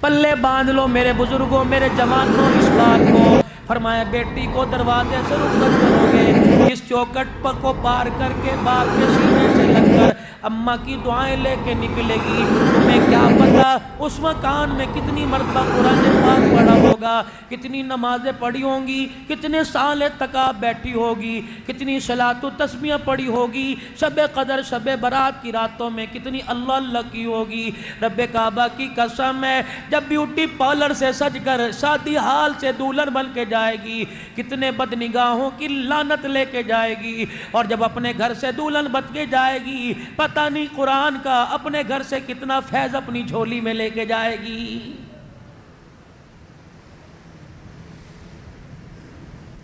پلے باندھ لو میرے بزرگوں، میرے جوانوں اس بات کو۔ فرمایا بیٹی کو دروازے سے رخصت کرو گے، اس چوکٹ پر کو پار کر کے باپ کے سینے سے لگ کر اماں کی دعائیں لے کے نکلے گی۔ تمہیں کیا پتا اس مکان میں کتنی مرتبہ قرآن پاک پڑھا ہوگا، کتنی نمازیں پڑھی ہوں گی، کتنے سال تک آپ بیٹھی ہوگی، کتنی صلاۃ و تسبیح پڑھی ہوگی، شب قدر شب برات کی راتوں میں کتنی اللہ اللہ کی ہوگی۔ رب کعبہ کی قسم ہے، جب بیوٹی پارلر سے سج کر شادی حال سے دولہن بن کے جائے گی، کتنے بد نگاہوں کی لعنت لے کے جائے گی، اور جب اپنے گھر سے دولہن بن کے جائے گی، پتہ نہیں قرآن کا اپنے گھر سے کتنا فیض اپنی جھولی میں لے کے جائے گی۔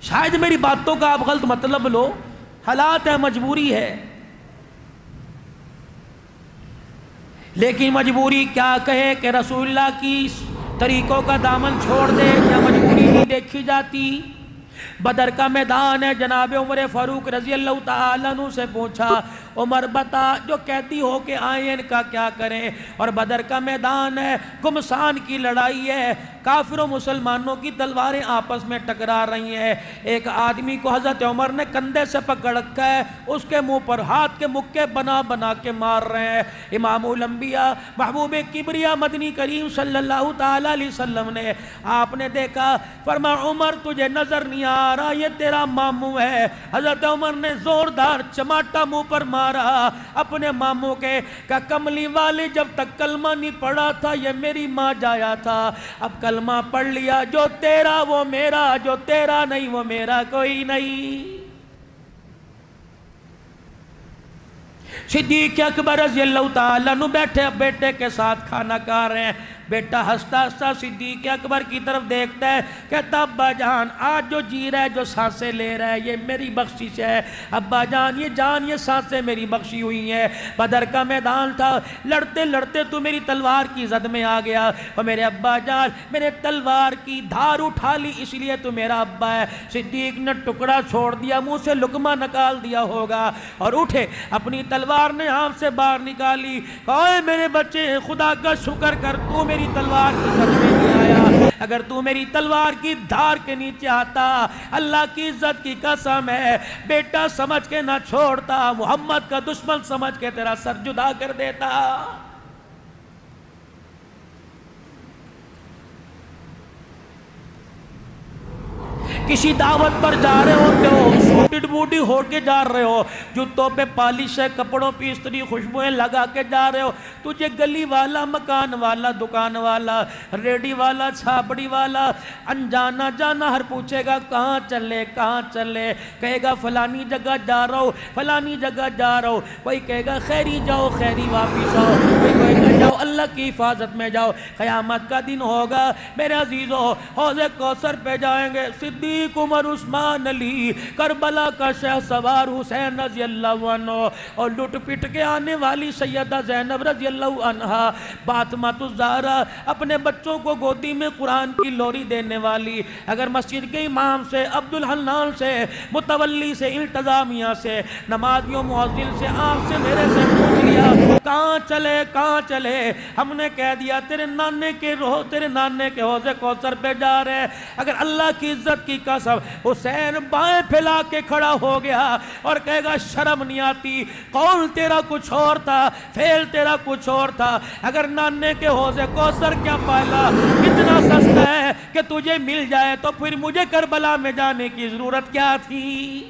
شاید میری باتوں کا آپ غلط مطلب لو، حالات ہے، مجبوری ہے، لیکن مجبوری کیا کہے کہ رسول اللہ کی طریقوں کا دامن چھوڑ دے، یا مجبوری نہیں دیکھی جاتی۔ بدر کا میدان ہے، جناب عمر فاروق رضی اللہ تعالیٰ عنہ سے پوچھا، عمر بتا جو کہتی ہو کہ آئین کا کیا کریں، اور بدر کا میدان ہے، گمسان کی لڑائی ہے، کافر و مسلمانوں کی تلواریں آپس میں ٹکرا رہی ہیں۔ ایک آدمی کو حضرت عمر نے کندھے سے پکڑ رکھا ہے، اس کے منہ پر ہاتھ کے مکے بنا بنا کے مار رہے ہیں۔ امام الانبیاء محبوب کبریا مدنی کریم صلی اللہ تعالیٰ علیہ وسلم نے آپ نے دیکھا، فرمایا عمر تجھے نظر نہیں آ رہا یہ تیرا ماموں ہے۔ حضرت عمر نے زوردار چماٹا منہ پر مارا اپنے ماموں کے، کہ کملی والی جب تک کلمہ نہیں پڑھا تھا یہ میری ماں جایا تھا، اب کلمہ پڑھ لیا، جو تیرا وہ میرا، جو تیرا نہیں وہ میرا کوئی نہیں۔ صدیق اکبر رضی اللہ تعالیٰ عنہ بیٹھے بیٹے کے ساتھ کھانا کھا رہے ہیں، بیٹا ہنستا ہنستا صدیق اکبر کی طرف دیکھتا ہے، کہتا ابا جان آج جو جی رہا ہے، جو سانسیں لے رہا ہے، یہ میری بخشش ہے۔ ابا جان یہ سانسیں میری بخشی ہوئی ہیں، بدر کا میدان تھا، لڑتے لڑتے تو میری تلوار کی زد میں آ گیا، اور میرے ابا جان میرے تلوار کی دھار اٹھا لی، اس لیے تو میرا ابا ہے۔ صدیق نے ٹکڑا چھوڑ دیا، منہ سے لقمہ نکال دیا ہوگا، اور اٹھے اپنی تلوار نے ہاتھ سے باہر نکالی، کہا اے میرے بچے خدا کا شکر کر، تو میری تلوار کی زد میں نہیں آیا، اگر تو میری تلوار کی دھار کے نیچے آتا، اللہ کی عزت کی قسم ہے بیٹا سمجھ کے نہ چھوڑتا، محمد کا دشمن سمجھ کے تیرا سر جدا کر دیتا۔ کسی دعوت پر جا رہے ہوتے ہو، سوٹڈ بوٹی ہو کے جا رہے ہو، جوتوں پہ پالش ہے، کپڑوں پہ استری خوشبوئیں لگا کے جا رہے ہو، تجھے گلی والا، مکان والا، دکان والا، ریڈی والا، چھاپڑی والا، انجانا جانا ہر پوچھے گا کہاں چلے کہاں چلے، کہے گا فلانی جگہ جا رہا ہو، فلانی جگہ جا رہا ہو، کوئی کہے گا خیری جاؤ خیری واپس آؤ، کوئی کہے گا جاؤ اللہ کی حفاظت میں جاؤ۔ قیامت کا دن ہوگا میرے عزیزو، حوض کوثر پہ جائیں گے، صدیق عمر عثمان علی، کربلا کا شہ سوار حسین رضی اللہ عنہ، اور لٹ پٹ کے آنے والی سیدہ زینب رضی اللہ عنہا، فاطمۃ الزہرا اپنے بچوں کو گودی میں قرآن کی لوری دینے والی، اگر مسجد کے امام سے، عبدالحنان سے، متولی سے، انتظامیہ سے، نمازیوں مؤذن سے، آپ سے میرے سے پوچھ لیا کہاں چلے، ہم نے کہہ دیا تیرے نانے کے حوض کوثر پہ جا رہے، اگر اللہ کی عزت کی قسم حسین بائیں پھیلا کے کھڑا ہو گیا اور کہے گا شرم نہیں آتی، قول تیرا کچھ اور تھا، فعل تیرا کچھ اور تھا، اگر نانے کے حوض کوثر کیا پالا اتنا سستا ہے کہ تجھے مل جائے تو پھر مجھے کربلا میں جانے کی ضرورت کیا تھی۔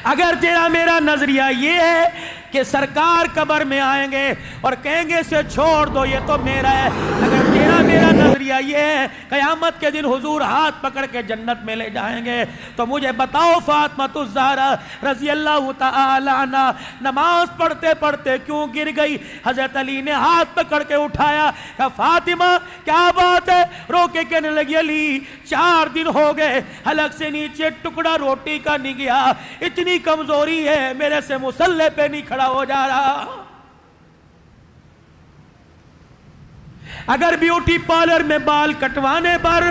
اگر تیرا میرا نظریہ یہ ہے کہ سرکار قبر میں آئیں گے اور کہیں گے اسے چھوڑ دو یہ تو میرا ہے، اگر تیرا میرا نظریہ یہ ہے قیامت کے دن حضور ہاتھ پکڑ کے جنت میں لے جائیں گے، تو مجھے بتاؤ فاطمۃ الزہرا رضی اللہ تعالی عنہ نماز پڑھتے پڑھتے کیوں گر گئی؟ حضرت علی نے ہاتھ پکڑ کے اٹھایا، کہا فاطمہ کیا بات ہے؟ رو کے کہنے لگی علی 4 دن ہو گئے حلق سے نیچے ٹکڑا روٹی کا نہیں گیا، اتنی کمزوری ہے میرے سے مصلی پہ نہیں کھڑا ہو جا رہا۔ اگر بیوٹی پارلر میں بال کٹوانے پر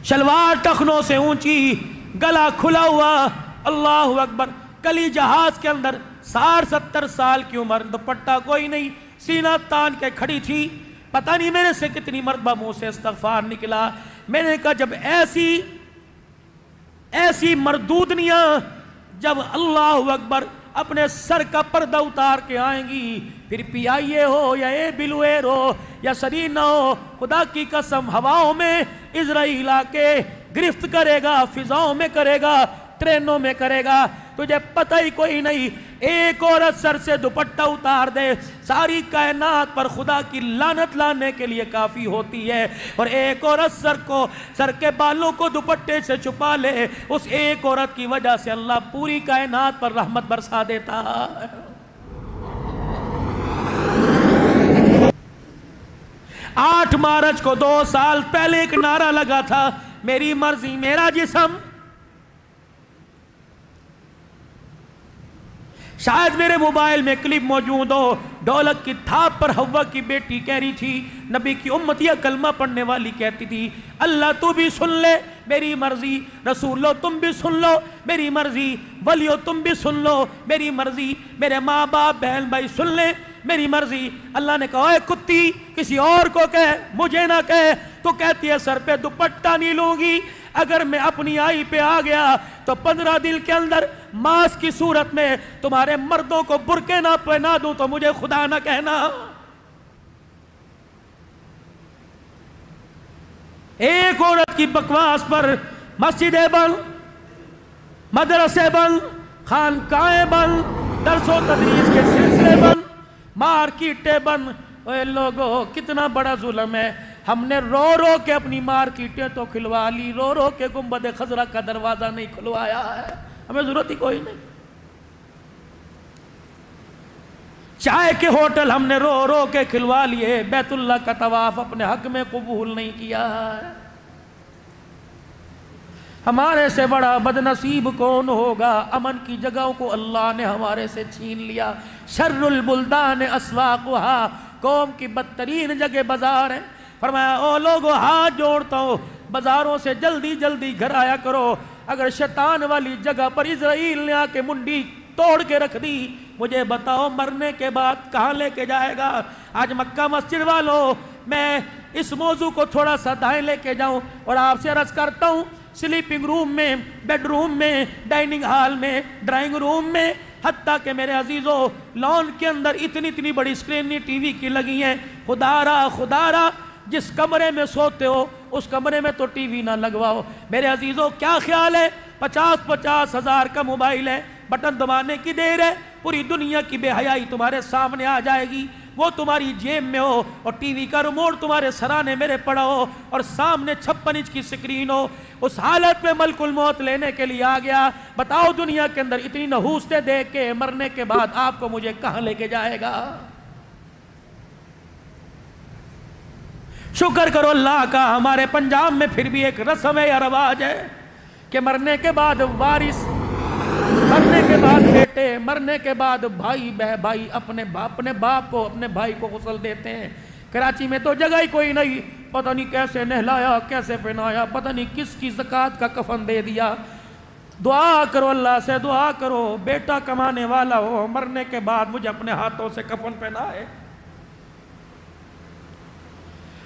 شلوار ٹخنوں سے اونچی، گلا کھلا ہوا، اللہ اکبر، کلی جہاز کے اندر 60-70 سال کی عمر، دوپٹہ کوئی نہیں، سینہ تان کے کھڑی تھی. پتہ نہیں میرے سے کتنی مرتبہ منہ سے استغفار نکلا. میں نے کہا جب ایسی مردودنیاں جب اللہ اکبر اپنے سر کا پردہ اتار کے آئیں گی، پھر پی آئی اے ہو یا اے بلو ایئر ہو یا سرینا ہو، خدا کی قسم ہواؤں میں اسرائیل آ کے گرفت کرے گا، فضاؤں میں کرے گا، ٹرینوں میں کرے گا. تجھے پتہ ہی کوئی نہیں. ایک عورت سر سے دوپٹہ اتار دے، ساری کائنات پر خدا کی لعنت لانے کے لیے کافی ہوتی ہے. اور ایک عورت سر کے بالوں کو دوپٹے سے چھپا لے، اس ایک عورت کی وجہ سے اللہ پوری کائنات پر رحمت برسا دیتا ہے. 8 مارچ کو 2 سال پہلے ایک نعرہ لگا تھا، میری مرضی میرا جسم. شاید میرے موبائل میں کلپ موجود ہو. ڈھولک کی تھاپ پر حوا کی بیٹی کہہ رہی تھی، نبی کی امتیہ کلمہ پڑھنے والی کہتی تھی، اللہ تو بھی سن لے میری مرضی، رسولو تم بھی سن لو میری مرضی، ولیو تم بھی سن لو میری مرضی، میرے ماں باپ بہن بھائی سن لیں میری مرضی. اللہ نے کہا اے کتی، کسی اور کو کہے مجھے نہ کہے. تو کہتی ہے سر پہ دوپٹہ نہیں لوں گی. اگر میں اپنی آئی پہ آ گیا تو 15 دن کے اندر ماس کی صورت میں تمہارے مردوں کو برقع نہ پہنا دوں تو مجھے خدا نہ کہنا. ایک عورت کی بکواس پر مسجدیں بند، مدرسے بند، خانقاہیں بند، درس و تدریس کے سلسلے بند، مارکیٹیں بند. اے لوگو کتنا بڑا ظلم ہے. ہم نے رو رو کے اپنی مارکیٹیں تو کھلوا لی، رو رو کے گنبد خضرا کا دروازہ نہیں کھلوایا ہے. ہمیں ضرورت ہی کوئی نہیں. چائے کے ہوٹل ہم نے رو رو کے کھلوا لیے، بیت اللہ کا طواف اپنے حق میں قبول نہیں کیا ہے. ہمارے سے بڑا بدنصیب کون ہوگا؟ امن کی جگہوں کو اللہ نے ہمارے سے چھین لیا. شر البلدان اسواقها، قوم کی بدترین جگہ بازار ہیں. فرمایا او لوگو ہاتھ جوڑتا ہوں، بازاروں سے جلدی جلدی گھر آیا کرو. اگر شیطان والی جگہ پر اسرائیل نے آ کے منڈی توڑ کے رکھ دی، مجھے بتاؤ مرنے کے بعد کہاں لے کے جائے گا؟ آج مکہ مسجد والوں، میں اس موضوع کو تھوڑا سا دائیں لے کے جاؤں اور آپ سے عرض کرتا ہوں، سلیپنگ روم میں، بیڈ روم میں، ڈائننگ ہال میں، ڈرائنگ روم میں، حتیٰ کہ میرے عزیزو لان کے اندر اتنی بڑی سکرینی ٹی وی کی لگی ہیں. خدا را جس کمرے میں سوتے ہو اس کمرے میں تو ٹی وی نہ لگواؤ. میرے عزیزو کیا خیال ہے؟ 50 ہزار کا موبائل ہے، بٹن دبانے کی دیر ہے، پوری دنیا کی بے حیائی تمہارے سامنے آ جائے گی. وہ تمہاری جیب میں ہو اور ٹی وی کا ریموٹ تمہارے سرانے میرے پڑا ہو اور سامنے 56 انچ کی سکرین ہو. اس حالت میں ملک الموت لینے کے لیے آ گیا. بتاؤ دنیا کے اندر اتنی نحوستیں دیکھ کے مرنے کے بعد آپ کو مجھے کہاں لے کے جائے گا؟ شکر کرو اللہ کا، ہمارے پنجاب میں پھر بھی ایک رسم ہے یا رواج ہے کہ مرنے کے بعد وارث، مرنے کے بعد بیٹے، مرنے کے بعد بھائی اپنے باپ کو، اپنے بھائی کو غسل دیتے ہیں. کراچی میں تو جگہ ہی کوئی نہیں، پتہ نہیں کیسے نہلایا، کیسے پہنایا، پتہ نہیں کس کی زکوٰۃ کا کفن دے دیا. دعا کرو اللہ سے، دعا کرو بیٹا کمانے والا ہو، مرنے کے بعد مجھے اپنے ہاتھوں سے کفن پہنائے.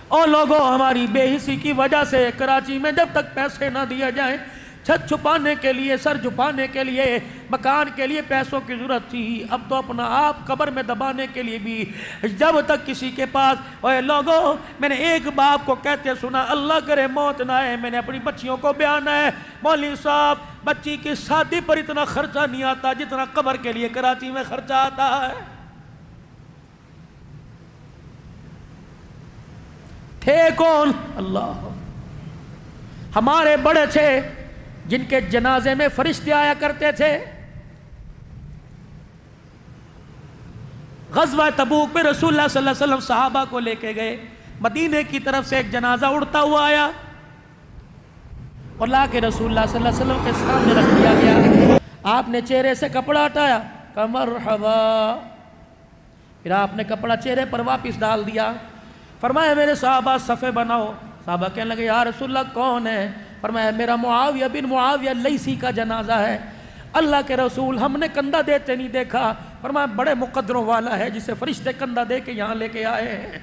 اور لوگوں ہماری بے حسی کی وجہ سے کراچی میں جب تک پیسے نہ دیے جائیں، چھت چھپانے کے لیے، سر چھپانے کے لیے، مکان کے لیے پیسوں کی ضرورت تھی، اب تو اپنا آپ قبر میں دبانے کے لیے بھی جب تک کسی کے پاس. اوے لوگوں میں نے ایک باپ کو کہتے سنا، اللہ کرے موت نہ آئے، میں نے اپنی بچیوں کو بیان ہے، مولوی صاحب بچی کی شادی پر اتنا خرچہ نہیں آتا جتنا قبر کے لیے کراچی میں خرچہ آتا ہے. تھے کون؟ اللہ. ہمارے بڑے تھے جن کے جنازے میں فرشتے آیا کرتے تھے. غزوہ تبوک میں رسول اللہ صلی اللہ علیہ وسلم صحابہ کو لے کے گئے. مدینے کی طرف سے ایک جنازہ اڑتا ہوا آیا اور لا کے رسول اللہ صلی اللہ علیہ وسلم کے سامنے رکھ دیا گیا. آپ نے چہرے سے کپڑا ہٹایا، کہا مرحبا. پھر آپ نے کپڑا چہرے پر واپس ڈال دیا. فرمایا میرے صحابہ صفے بناؤ. صحابہ کہنے لگے یا رسول اللہ کون ہے؟ فرمایا میرا معاویہ بن معاویہ لیسی کا جنازہ ہے. اللہ کے رسول ہم نے کندھا دیتے نہیں دیکھا. فرمایا بڑے مقدروں والا ہے جسے فرشتے کندھا دے کے یہاں لے کے آئے ہیں.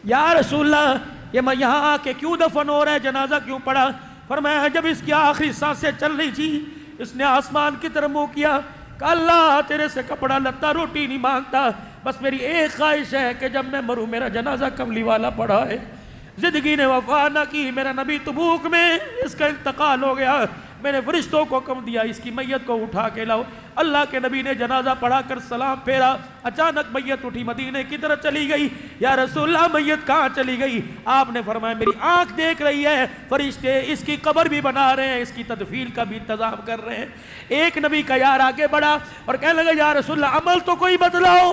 یا رسول اللہ یہ میں یہاں آ کے کیوں دفن ہو رہا ہے, جنازہ کیوں پڑا؟ فرمایا جب اس کی آخری سانسیں چل رہی تھی اس نے آسمان کی طرف منہ کیا, کہ اللہ تیرے سے کپڑا لتا روٹی نہیں مانگتا, بس میری ایک خواہش ہے کہ جب میں مروں میرا جنازہ کملی والا پڑا ہے. زندگی نے وفا نہ کی, میرا نبی تبوک میں اس کا انتقال ہو گیا, میں نے فرشتوں کو حکم دیا اس کی میت کو اٹھا کے لاؤ. اللہ کے نبی نے جنازہ پڑھا کر سلام پھیرا, اچانک میت اٹھی مدینے کی طرف چلی گئی. یا رسول اللہ میت کہاں چلی گئی؟ آپ نے فرمایا میری آنکھ دیکھ رہی ہے, فرشتے اس کی قبر بھی بنا رہے ہیں, اس کی تدفین کا بھی انتظام کر رہے ہیں. ایک نبی کا یار آگے بڑھا اور کہنے لگا یا رسول اللہ عمل تو کوئی بدلاؤ.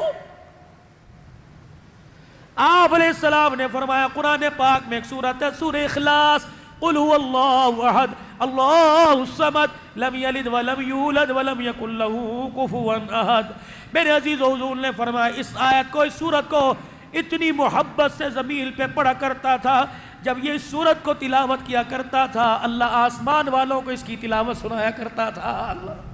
آپ علیہ السلام نے فرمایا قرآن پاک میں ایک سورت ہے سورہ اخلاص, قل هو اللہ احد اللہ الصمد لم یلد ولم یولد ولم یکن له کفوا احد. میرے عزیز و حضور نے فرمایا اس آیت کو, اس سورت کو اتنی محبت سے زمین پہ پڑھا کرتا تھا, جب یہ سورت کو تلاوت کیا کرتا تھا اللہ آسمان والوں کو اس کی تلاوت سنایا کرتا تھا. اللہ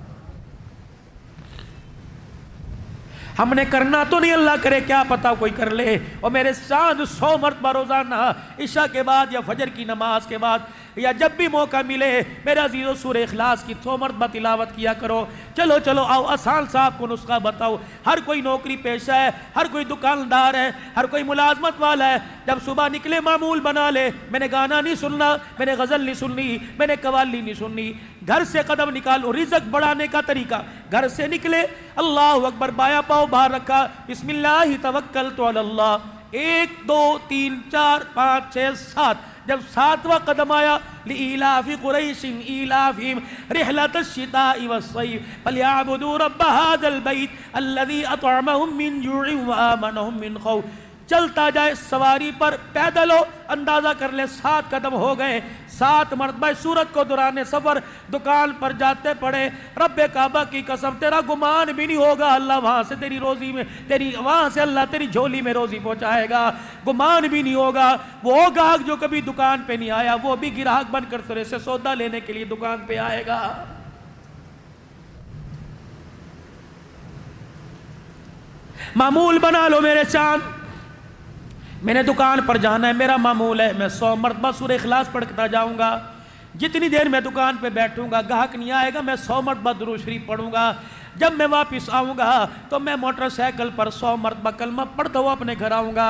ہم نے کرنا تو نہیں, اللہ کرے کیا پتا کوئی کر لے. اور میرے ساتھ 100 مرتبہ روزانہ عشاء کے بعد یا فجر کی نماز کے بعد یا جب بھی موقع ملے میرے عزیزو سورہ اخلاص کی 100 مرتبہ تلاوت کیا کرو. چلو چلو آؤ آسان صاحب کو نسخہ بتاؤ. ہر کوئی نوکری پیشہ ہے, ہر کوئی دکاندار ہے, ہر کوئی ملازمت والا ہے. جب صبح نکلے معمول بنا لے, میں نے گانا نہیں سننا, میں نے غزل نہیں سننی, میں نے قوالی نہیں سننی. گھر سے قدم نکالو, رزق بڑھانے کا طریقہ, گھر سے نکلے اللہ اکبر, بایاں پاؤں باہر رکھا, بسم اللہ توکلت علی اللہ, 1 2 3 4 5 6 7. جب 7واں قدم آیا لإیلاف قریش ایلافہم رحلۃ الشتاء والصیف فلیعبدوا رب ھذا البیت الذی اطعمہم من جوع وآمنہم من خوف. چلتا جائے سواری پر, پیدل ہو, اندازہ کر لے 7 قدم ہو گئے. 7 مرتبہ سورت کو دوران سفر دکان پر جاتے پڑے, رب کعبہ کی قسم تیرا گمان بھی نہیں ہوگا اللہ وہاں سے تیری روزی میں وہاں سے اللہ تیری جھولی میں روزی پہنچائے گا. گمان بھی نہیں ہوگا. وہ گاہک جو کبھی دکان پہ نہیں آیا وہ بھی گراہک بن کر تیرے سے سودا لینے کے لیے دکان پہ آئے گا. معمول بنا لو میرے چاند, میں نے دکان پر جانا ہے, میرا معمول ہے میں 100 مرتبہ سورہ اخلاص پڑھتا جاؤں گا. جتنی دیر میں دکان پہ بیٹھوں گا گاہک نہیں آئے گا, میں 100 مرتبہ درود شریف پڑھوں گا. جب میں واپس آؤں گا تو میں موٹر سائیکل پر 100 مرتبہ کلمہ پڑھتا ہوا اپنے گھر آؤں گا.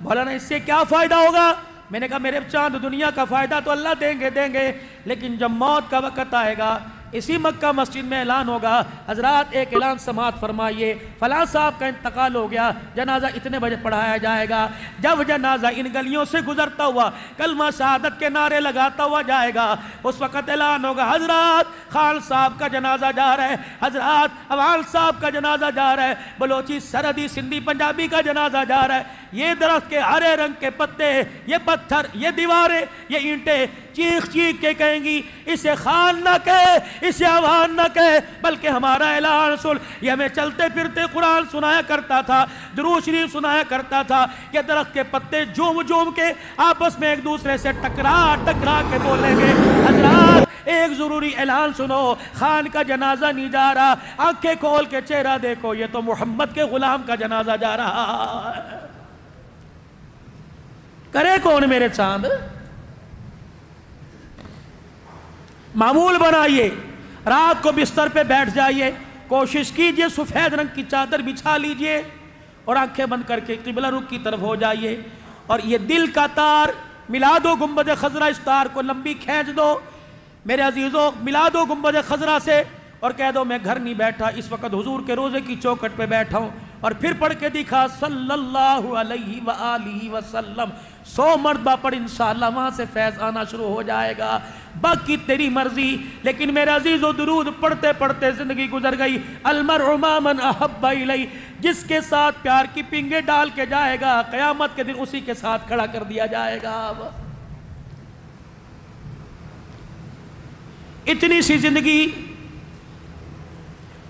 مولانا اس سے کیا فائدہ ہوگا؟ میں نے کہا میرے چاند دنیا کا فائدہ تو اللہ دیں گے, لیکن جب موت کا وقت آئے گا اسی مکہ مسجد میں اعلان ہوگا, حضرات ایک اعلان سماعت فرمائیے, فلاں صاحب کا انتقال ہو گیا, جنازہ اتنے بجے پڑھایا جائے گا. جب جنازہ ان گلیوں سے گزرتا ہوا کلمہ شہادت کے نعرے لگاتا ہوا جائے گا, اس وقت اعلان ہوگا حضرات خان صاحب کا جنازہ جا رہا ہے, حضرات اوال صاحب کا جنازہ جا رہا ہے, بلوچی سرحدی سندھی پنجابی کا جنازہ جا رہا ہے. یہ درخت کے ہرے رنگ کے پتے, یہ پتھر, یہ دیواریں, یہ اینٹیں چیخ چیخ کے کہیں گی اسے خان نہ کہے, اسے عوان نہ کہے, بلکہ ہمارا اعلان سن. یہ ہمیں چلتے پھرتے قرآن سنایا کرتا تھا, درود شریف سنایا کرتا تھا. یہ درخت کے پتے جوم جوم کے آپس میں ایک دوسرے سے ٹکرا کے بولیں گے حضرات ایک ضروری اعلان سنو, خان کا جنازہ نہیں جا رہا, آنکھیں کھول کے چہرہ دیکھو, یہ تو محمد کے غلام کا جنازہ جا رہا ہے. کرے کون میرے چاند؟ معمول بنائیے, رات کو بستر پہ بیٹھ جائیے, کوشش کیجئے سفید رنگ کی چادر بچھا لیجئے اور آنکھیں بند کر کے قبلہ رخ کی طرف ہو جائیے, اور یہ دل کا تار ملا دو گنبد خضرا, اس تار کو لمبی کھینچ دو میرے عزیزوں, ملا دو گنبد خضرا سے اور کہہ دو میں گھر نہیں بیٹھا, اس وقت حضور کے روزے کی چوکھٹ پہ بیٹھا ہوں, اور پھر پڑھ کے دکھا صلی اللہ علیہ وآلہ وسلم. 100 مرتبہ پڑھ, انشاءاللہ وہاں سے فیض آنا شروع ہو جائے گا. باقی تیری مرضی. لیکن میرے عزیز و درود پڑھتے پڑھتے زندگی گزر گئی. المرء مع من احب الیہ, جس کے ساتھ پیار کی پنگے ڈال کے جائے گا قیامت کے دن اسی کے ساتھ کھڑا کر دیا جائے گا. اتنی سی زندگی,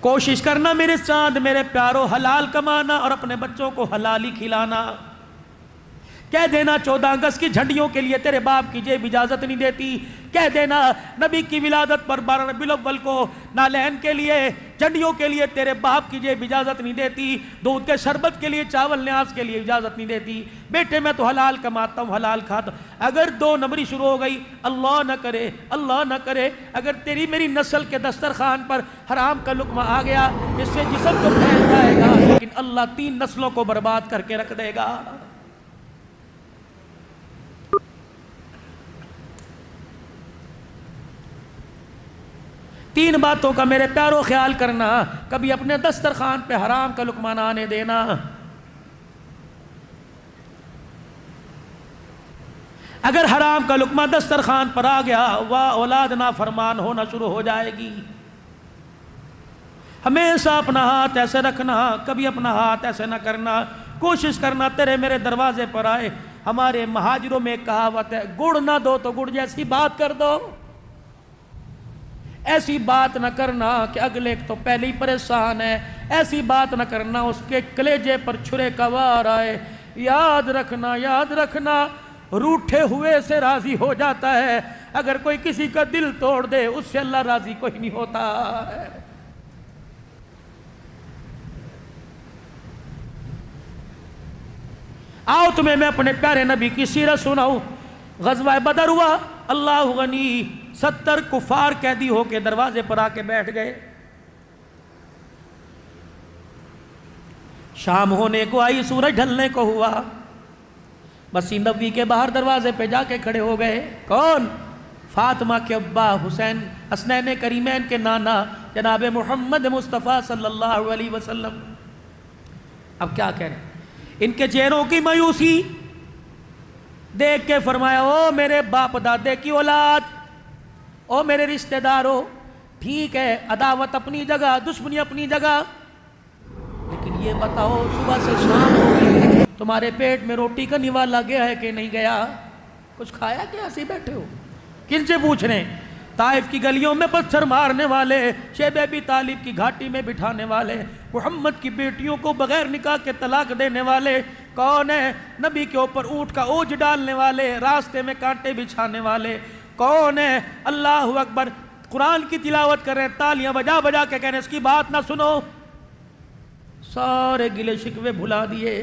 کوشش کرنا میرے چاند میرے پیارو, حلال کمانا اور اپنے بچوں کو حلالی کھلانا. کہہ دینا 14 اگست کی جھنڈیوں کے لیے تیرے باپ کی جیب اجازت نہیں دیتی، کہہ دینا نبی کی ولادت پر 12 ربیع الاول کو نالین کے لیے جھنڈیوں کے لیے تیرے باپ کی جیب اجازت نہیں دیتی، دودھ کے شربت کے لیے چاول نیاز کے لیے اجازت نہیں دیتی، بیٹے میں تو حلال کماتا ہوں حلال کھاتا ہوں۔ اگر 2 نمبری شروع ہو گئی، اللہ نہ کرے اگر تیری میری نسل کے دسترخوان پر حرام کا لقمہ آ گیا، اس سے جسم تو پھیل جائے گا لیکن اللہ 3 نسلوں کو برباد کر کے رکھ دے گا۔ تین باتوں کا میرے پیارو خیال کرنا، کبھی اپنے دسترخوان پہ حرام کا لقمہ نہ آنے دینا۔ اگر حرام کا لقمہ دسترخوان پر آ گیا، واہ اولاد نافرمان ہونا شروع ہو جائے گی۔ ہمیشہ اپنا ہاتھ ایسے رکھنا، کبھی اپنا ہاتھ ایسے نہ کرنا، کوشش کرنا تیرے میرے دروازے پر آئے۔ ہمارے مہاجروں میں ایک کہاوت ہے، گڑ نہ دو تو گڑ جیسی بات کر دو۔ ایسی بات نہ کرنا کہ اگلے تو پہلے ہی پریشان ہے، ایسی بات نہ کرنا اس کے کلیجے پر چھرے کا وار آئے۔ یاد رکھنا روٹھے ہوئے سے راضی ہو جاتا ہے، اگر کوئی کسی کا دل توڑ دے اس سے اللہ راضی کوئی نہیں ہوتا ہے۔ آؤ تمہیں میں اپنے پیارے نبی کی سیرت سناؤں۔ غزوہ بدر ہوا، اللہ غنی 70 کفار قیدی ہو کے دروازے پر آ کے بیٹھ گئے۔ شام ہونے کو آئی، سورج ڈھلنے کو ہوا، مسجد نبوی کے باہر دروازے پہ جا کے کھڑے ہو گئے۔ کون؟ فاطمہ کے ابا حسین، حسنین کریمین کے نانا جناب محمد مصطفیٰ صلی اللہ علیہ وسلم۔ اب کیا کہہ رہے ہیں؟ ان کے چہروں کی مایوسی دیکھ کے فرمایا، او میرے باپ دادے کی اولاد، او میرے رشتہ داروں، ٹھیک ہے عداوت اپنی جگہ، دشمنی اپنی جگہ، لیکن یہ بتاؤ صبح سے شام ہو گئی، تمہارے پیٹ میں روٹی کا نوالا گیا ہے کہ نہیں گیا؟ کچھ کھایا کہ ایسے بیٹھے ہو؟ کن سے پوچھ رہے ہیں؟ طائف کی گلیوں میں پتھر مارنے والے، شیب ابی طالب کی گھاٹی میں بٹھانے والے، محمد کی بیٹیوں کو بغیر نکاح کے طلاق دینے والے، کون ہے؟ نبی کے اوپر اونٹ کا اوج ڈالنے والے، راستے میں کانٹے بچھانے والے، کون ہے؟ اللہ اکبر، قرآن کی تلاوت کر رہے ہیں، تالیاں بجا بجا کے کہہ رہے ہیں اس کی بات نہ سنو، سارے گلے شکوے بھلا دیے۔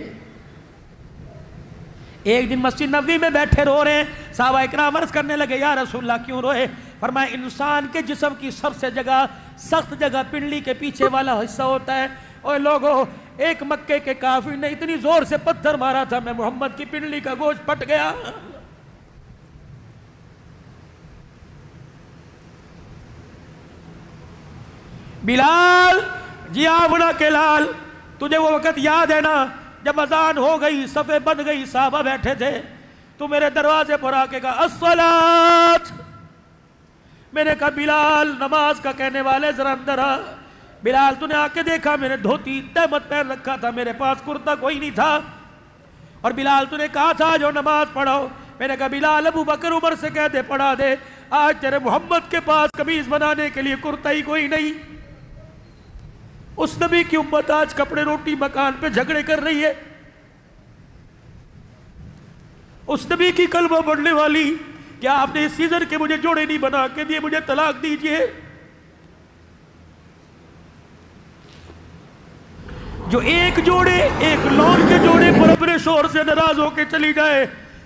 ایک دن مسجد نبوی میں بیٹھے رو رہے ہیں، صحابہ اکرام عرض کرنے لگے یا رسول اللہ کیوں روئے؟ فرمایا انسان کے جسم کی سب سے سخت جگہ پنڈلی کے پیچھے والا حصہ ہوتا ہے، اور لوگوں ایک مکے کے کافر نے اتنی زور سے پتھر مارا تھا، میں محمد کی پنڈلی کا گوشت پھٹ گیا۔ بلال، جی آبنا کے لال، تجھے وہ وقت یاد ہے نا جب اذان ہو گئی، صفیں بند گئی، صحابہ بیٹھے تھے، تو میرے دروازے پر آ کے کہا الصلاۃ۔ میں نے کہا بلال نماز کا کہنے والے ذرا اندر آ۔ بلال تو نے آ کے دیکھا میں نے دھوتی تہمت پہن رکھا تھا، میرے پاس کرتا کوئی نہیں تھا، اور بلال تو نے کہا تھا جو نماز پڑھو۔ میں نے کہا بلال ابو بکر عمر سے کہہ دے پڑھا دے، آج تیرے محمد کے پاس قمیض بنانے کے لیے کرتا ہی کوئی نہیں۔ اس نبی کی امت آج کپڑے روٹی مکان پہ جھگڑے کر رہی ہے، اس نبی کی کلمہ پڑھنے والی، کیا آپ نے اس سیزن کے مجھے جوڑے نہیں بنا کے دیے، مجھے طلاق دیجئے؟ جو ایک جوڑے، ایک لون کے جوڑے پر اپنے شوہر سے ناراض ہو کے چلی جائے،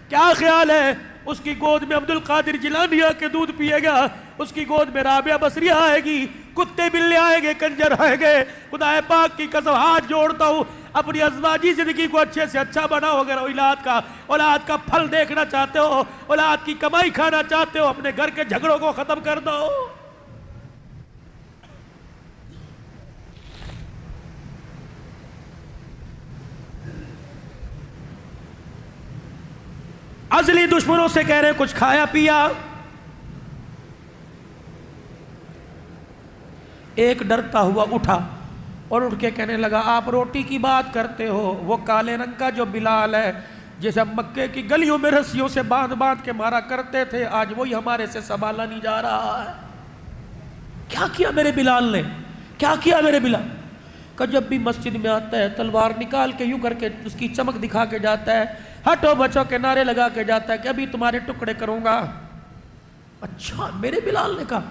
کیا خیال ہے اس کی گود میں عبد القادر جیلانی کے دودھ پیے گا، اس کی گود میں رابعہ بصریہ آئے گی، کتے بلے آئیں گے، کنجر آئیں گے؟ خدا پاک کی قسم ہاتھ جوڑتا ہوں، اپنی ازواجی زندگی کو اچھے سے اچھا بناؤ۔ اگر اولاد کا پھل دیکھنا چاہتے ہو، اولاد کی کمائی کھانا چاہتے ہو، اپنے گھر کے جھگڑوں کو ختم کر دو۔ ازلی دشمنوں سے کہہ رہے کچھ کھایا پیا؟ ایک ڈرتا ہوا اٹھا اور اٹھ کے کہنے لگا آپ روٹی کی بات کرتے ہو، وہ کالے رنگ کا جو بلال ہے جسے مکے کی گلیوں میں رسیوں سے باندھ باندھ کے مارا کرتے تھے، آج وہی ہمارے سے سنبھالا نہیں جا رہا ہے۔ کیا کیا میرے بلال نے؟ کیا کیا میرے بلال؟ کہ جب بھی مسجد میں آتا ہے تلوار نکال کے یوں کر کے اس کی چمک دکھا کے جاتا ہے، ہٹو بچو کے نعرے لگا کے جاتا ہے کہ ابھی تمہارے ٹکڑے کروں گا. اچھا میرے بلال نے کہا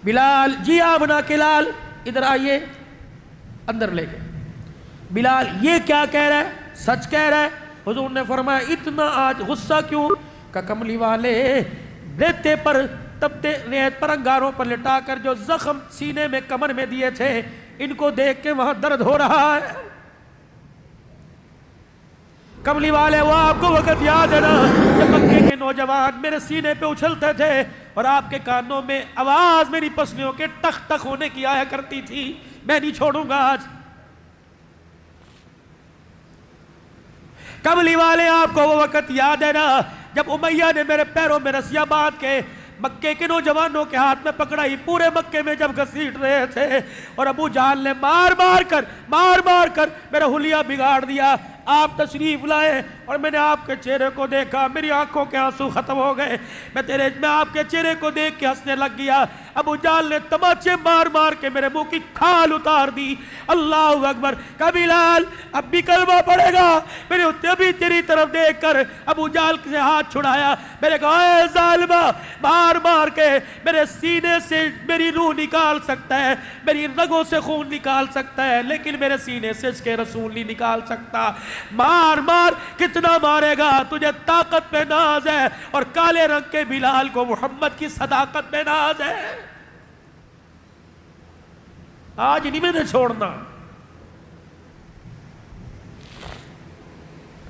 بلال جی آپ نا کے لال ادھر آئیے, اندر لے گئے. بلال یہ کیا کہہ رہا ہے؟ سچ کہہ رہا ہے؟ حضور نے فرمایا اتنا آج غصہ کیوں؟ کہ کملی والے ریتے پر تپتے ریت پر انگاروں پر لٹا کر جو زخم سینے میں کمر میں دیے تھے ان کو دیکھ کے وہاں درد ہو رہا ہے. کملی والے وہ آپ کو وقت یاد ہے نا جب مکے کے نوجوان میرے سینے پہ اچھلتے تھے اور آپ کے کانوں میں آواز میری پسلیوں کے ٹک ٹک ہونے کی آیا کرتی تھی, میں نہیں چھوڑوں گا آج. کملی والے آپ کو وہ وقت یاد ہے نا جب امیہ نے میرے پیروں میں رسیاں باندھ کے مکے کے نوجوانوں کے ہاتھ میں پکڑائی, پورے مکے میں جب گھسیٹ رہے تھے, اور ابو جہل نے مار مار کر میرا حلیہ بگاڑ دیا. آپ تشریف لائے اور میں نے آپ کے چہرے کو دیکھا, میری آنکھوں کے آنسو ختم ہو گئے, میں آپ کے چہرے کو دیکھ کے ہنسنے لگ گیا. ابو جہل نے تماچے مار مار کے میرے منہ کی کھال اتار دی. اللہ اکبر. کہا بلال اب بھی کلمہ پڑے گا؟ میں نے ابھی تیری طرف دیکھ کر ابو جہل سے ہاتھ چھڑایا. میں نے کہا اے ظالمہ, مار مار کے میرے سینے سے میری روح نکال سکتا ہے, میری رگوں سے خون نکال سکتا ہے, لیکن میرے سینے سے اس کے رسول نہیں نکال سکتا. مار مار کتنا مارے گا؟ تجھے طاقت پہ ناز ہے اور کالے رنگ کے بلال کو محمد کی صداقت پہ ناز ہے. آج نہیں میں نے چھوڑنا,